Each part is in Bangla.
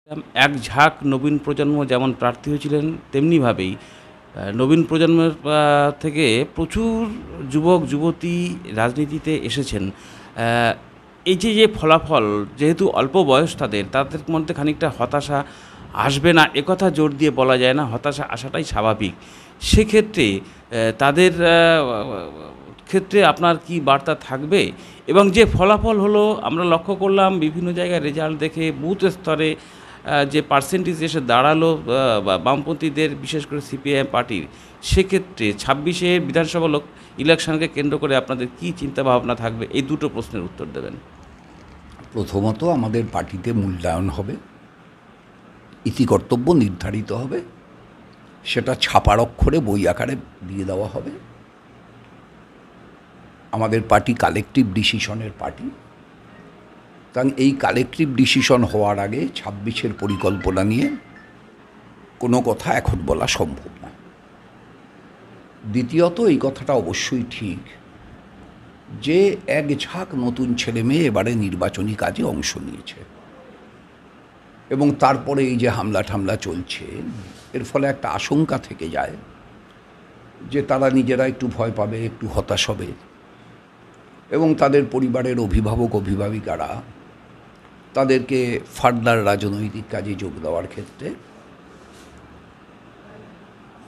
এক ঝাঁক নবীন প্রজন্ম যেমন প্রার্থী হয়েছিলেন তেমনিভাবেই নবীন প্রজন্মের থেকে প্রচুর যুবক যুবতী রাজনীতিতে এসেছেন। এই যে ফলাফল যেহেতু অল্প বয়স তাদের মধ্যে খানিকটা হতাশা আসবে না একথা জোর দিয়ে বলা যায় না, হতাশা আসাটাই স্বাভাবিক। সেক্ষেত্রে তাদের ক্ষেত্রে আপনার কি বার্তা থাকবে? এবং যে ফলাফল হলো আমরা লক্ষ্য করলাম বিভিন্ন জায়গায় রেজাল্ট দেখে বুথ স্তরে যে পার্সেন্টেজ এসে দাঁড়ালো বামপন্থীদের, বিশেষ করে সিপিআইএম পার্টির, সেক্ষেত্রে ২৬শে বিধানসভা ইলেকশনকে কেন্দ্র করে আপনাদের কী চিন্তাভাবনা থাকবে? এই দুটো প্রশ্নের উত্তর দেবেন। প্রথমত আমাদের পার্টিতে মূল্যায়ন হবে, ইতিকর্তব্য নির্ধারিত হবে, সেটা ছাপার অক্ষরে বই আকারে দিয়ে দেওয়া হবে। আমাদের পার্টি কালেকটিভ ডিসিশনের পার্টি, কারণ এই কালেকটিভ ডিসিশন হওয়ার আগে ২৬-এর পরিকল্পনা নিয়ে কোনো কথা এখন বলা সম্ভব না। দ্বিতীয়ত এই কথাটা অবশ্যই ঠিক যে এক ঝাঁক নতুন ছেলে মেয়ে এবারে নির্বাচনী কাজে অংশ নিয়েছে এবং তারপরে এই যে হামলা ঠামলা চলছে, এর ফলে একটা আশঙ্কা থেকে যায় যে তারা নিজেরা একটু ভয় পাবে, একটু হতাশ হবে এবং তাদের পরিবারের অভিভাবক অভিভাবিকারা তাদেরকে ফার্দার রাজনৈতিক কাজে যোগ দেওয়ার ক্ষেত্রে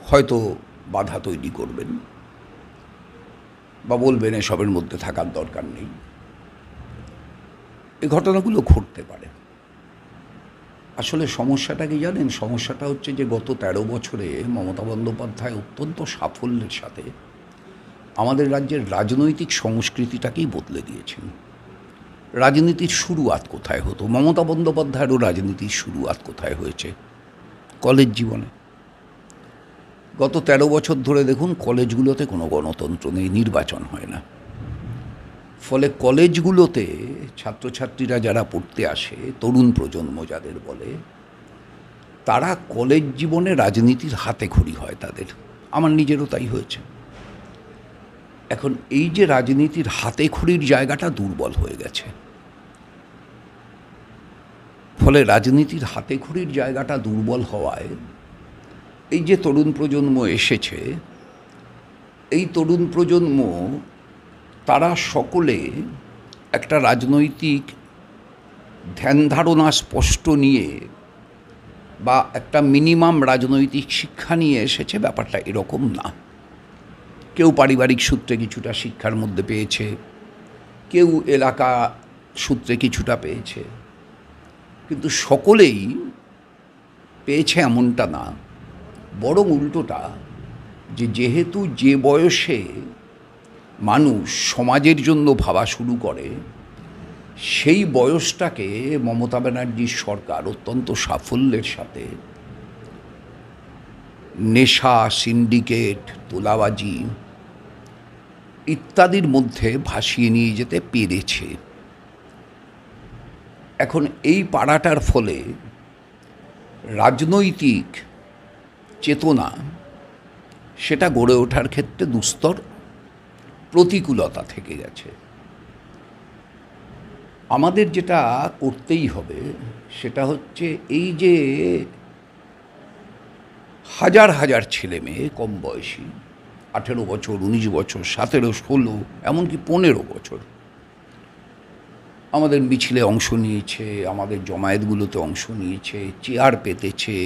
হয়তো বাধা তৈরি করবেন বা বলবেন এসবের মধ্যে থাকার দরকার নেই। এই ঘটনাগুলো ঘটতে পারে। আসলে সমস্যাটা কি জানেন? সমস্যাটা হচ্ছে যে গত ১৩ বছরে মমতা বন্দ্যোপাধ্যায় অত্যন্ত সাফল্যের সাথে আমাদের রাজ্যের রাজনৈতিক সংস্কৃতিটাকেই বদলে দিয়েছেন। রাজনীতির শুরুয়াত কোথায় হতো? মমতা বন্দ্যোপাধ্যায়েরও রাজনীতির শুরুয়াত কোথায় হয়েছে? কলেজ জীবনে। গত ১৩ বছর ধরে দেখুন কলেজগুলোতে কোনো গণতন্ত্র নেই, নির্বাচন হয় না। ফলে কলেজগুলোতে ছাত্রছাত্রীরা যারা পড়তে আসে, তরুণ প্রজন্ম যাদের বলে, তারা কলেজ জীবনে রাজনীতির হাতেখড়ি হয় তাদের। আমার নিজেরও তাই হয়েছে। এখন এই যে রাজনীতির হাতেখড়ির জায়গাটা দুর্বল হয়ে গেছে, ফলে রাজনীতির হাতেখড়ির জায়গাটা দুর্বল হওয়ায় এই যে তরুণ প্রজন্ম এসেছে, এই তরুণ প্রজন্ম তারা সকলে একটা রাজনৈতিক ধ্যান ধারণা স্পষ্ট নিয়ে বা একটা মিনিমাম রাজনৈতিক শিক্ষা নিয়ে এসেছে। ব্যাপারটা এরকম না। কেউ পারিবারিক সূত্রে কিছুটা শিক্ষার মধ্যে পেয়েছে, কেউ এলাকা সূত্রে কিছুটা পেয়েছে, কিন্তু সকলেই পেয়েছে এমনটা না। বরং উল্টোটা, যেহেতু যে বয়সে মানুষ সমাজের জন্য ভাবা শুরু করে, সেই বয়সটাকে মমতা ব্যানার্জির সরকার অত্যন্ত সাফল্যের সাথে নেশা, সিন্ডিকেট, তোলাবাজি ইত্যাদির মধ্যে ভাসিয়ে নিয়ে যেতে পেরেছে। এখন এই পাড়াটার ফলে রাজনৈতিক চেতনা সেটা গড়ে ওঠার ক্ষেত্রে দুস্তর প্রতিকূলতা থেকে গেছে। আমাদের যেটা করতেই হবে সেটা হচ্ছে এই যে হাজার হাজার ছেলে মেয়ে কম বয়সী, 18 বছর, 19 বছর, 17, 16, এমনকি 15 বছর আমাদের মিছিলে অংশ নিয়েছে, আমাদের জমায়েতগুলোতে অংশ নিয়েছে, চেয়ার পেতেছে,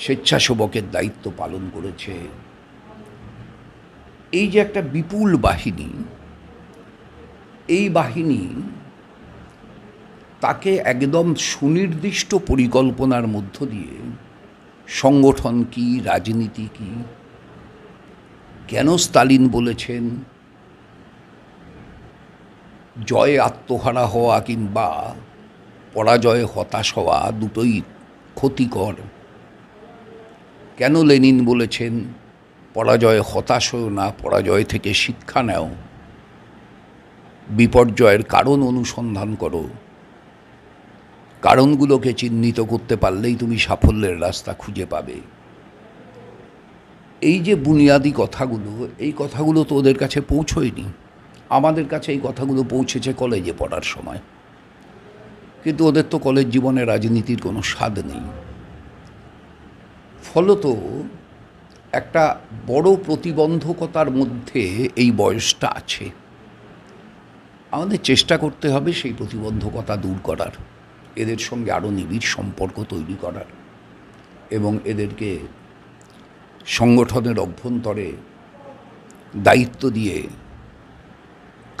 স্বেচ্ছাসেবকের দায়িত্ব পালন করেছে। এই যে একটা বিপুল বাহিনী, এই বাহিনী তাকে একদম সুনির্দিষ্ট পরিকল্পনার মধ্য দিয়ে সংগঠন কি, রাজনীতি কি, কেন স্তালিন বলেছেন জয়ে আত্মহারা হওয়া কিংবা পরাজয়ে হতাশ হওয়া দুটোই ক্ষতিকর, কেন লেনিন বলেছেন পরাজয়ে হতাশ হও না, পরাজয় থেকে শিক্ষা নাও, বিপর্যয়ের কারণ অনুসন্ধান করো, কারণগুলোকে চিহ্নিত করতে পারলেই তুমি সাফল্যের রাস্তা খুঁজে পাবে। এই যে বুনিয়াদি কথাগুলো, এই কথাগুলো তো ওদের কাছে পৌঁছয়নি। আমাদের কাছে এই কথাগুলো পৌঁছেছে কলেজে পড়ার সময়। কিন্তু ওদের তো কলেজ জীবনে রাজনীতির কোনো স্বাদ নেই। ফলত একটা বড় প্রতিবন্ধকতার মধ্যে এই বয়সটা আছে। আমাদের চেষ্টা করতে হবে সেই প্রতিবন্ধকতা দূর করার, এদের সঙ্গে আরও নিবিড় সম্পর্ক তৈরি করার এবং এদেরকে সংগঠনের অভ্যন্তরে দায়িত্ব দিয়ে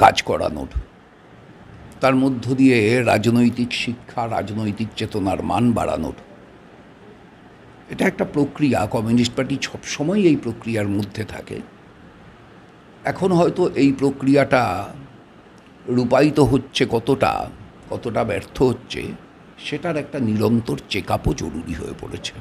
কাজ করানোর, তার মধ্য দিয়ে রাজনৈতিক শিক্ষা, রাজনৈতিক চেতনার মান বাড়ানোর। এটা একটা প্রক্রিয়া, কমিউনিস্ট পার্টি সবসময় এই প্রক্রিয়ার মধ্যে থাকে। এখন হয়তো এই প্রক্রিয়াটা রূপায়িত হচ্ছে কতটা ব্যর্থ হচ্ছে, সেটার একটা নিরন্তর চেক আপও জরুরি হয়ে পড়েছে।